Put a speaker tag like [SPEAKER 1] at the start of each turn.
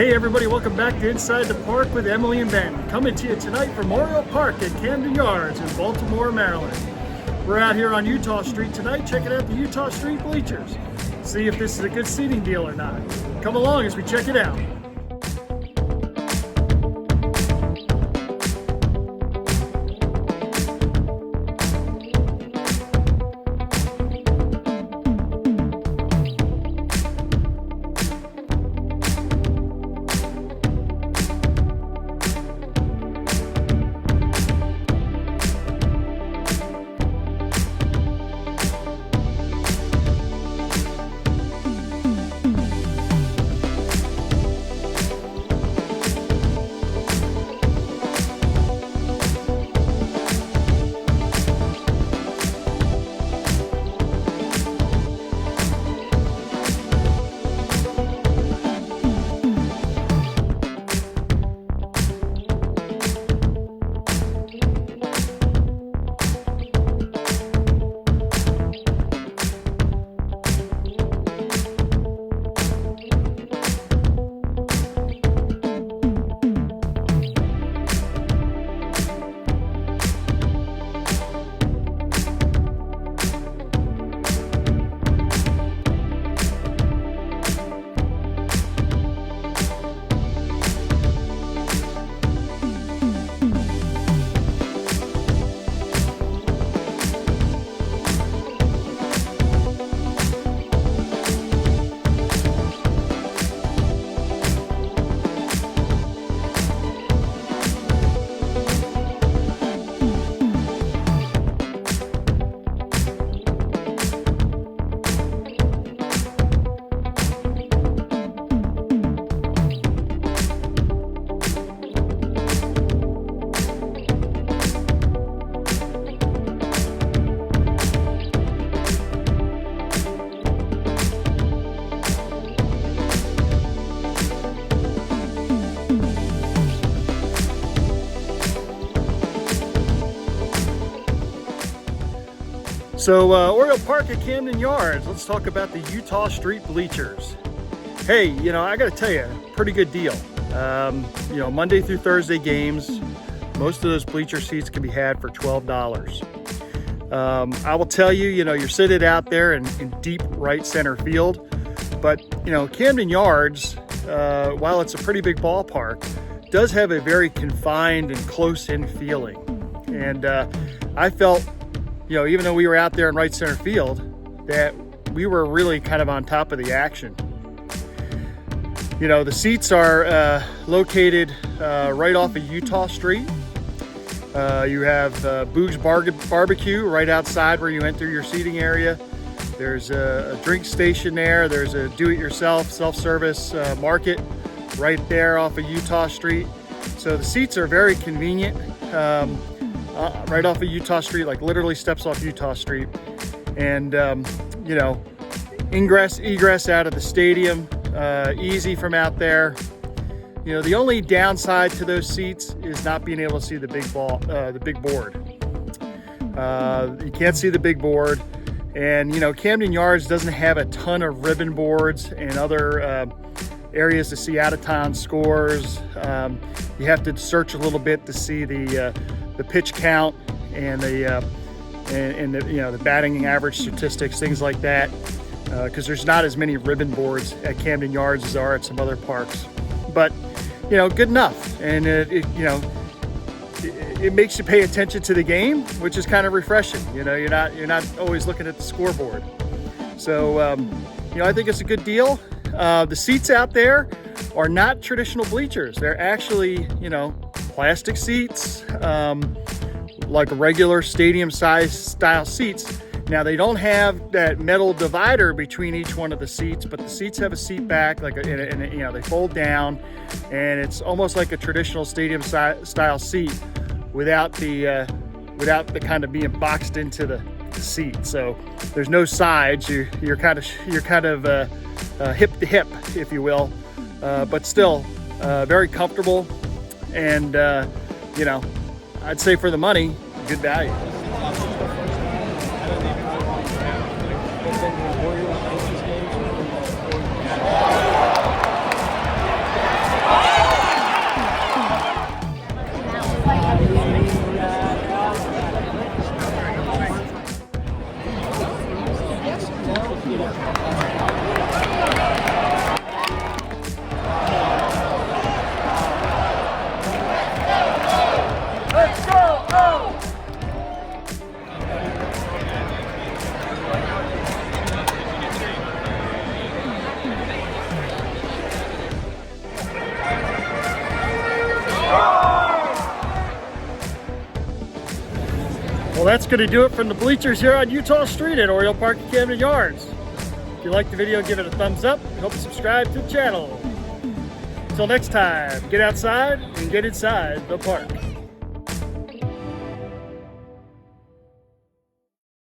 [SPEAKER 1] Hey everybody, welcome back to Inside the Park with Emily and Ben. Coming to you tonight from Orioles Park at Camden Yards in Baltimore, Maryland. We're out here on Eutaw Street tonight, checking out the Eutaw Street Bleachers. See if this is a good seating deal or not. Come along as we check it out. So Orioles Park at Camden Yards, let's talk about the Eutaw Street Bleachers. Hey, I gotta tell you, pretty good deal. Monday through Thursday games, most of those bleacher seats can be had for $12. I will tell you, you're sitting out there in deep right center field, but Camden Yards, while it's a pretty big ballpark, does have a very confined and close-in feeling. And I felt, even though we were out there in right center field, that we were really kind of on top of the action. The seats are located right off of Eutaw Street. You have Boog's Barbecue right outside where you enter your seating area. There's a drink station there. There's a do-it-yourself, self-service market right there off of Eutaw Street. So the seats are very convenient. Right off of Eutaw Street, like literally steps off Eutaw Street. And, ingress, egress out of the stadium, easy from out there. The only downside to those seats is not being able to see the big board. You can't see the big board. And, Camden Yards doesn't have a ton of ribbon boards and other areas to see out-of-town scores. You have to search a little bit to see the pitch count and the batting average statistics, things like that, because there's not as many ribbon boards at Camden Yards as there are at some other parks. But good enough, and it makes you pay attention to the game, which is kind of refreshing. You're not always looking at the scoreboard. So I think it's a good deal. The seats out there are not traditional bleachers. They're actually plastic seats, like regular stadium size style seats. Now they don't have that metal divider between each one of the seats, but the seats have a seat back, they fold down, and it's almost like a traditional stadium style seat without the kind of being boxed into the seat. So there's no sides. You're kind of hip to hip, if you will, but still very comfortable. And I'd say for the money, good value. that's going to do it from the bleachers here on Eutaw Street at Orioles Park and Camden Yards. If you liked the video, give it a thumbs up. We hope you subscribe to the channel. Until next time, get outside and get inside the park.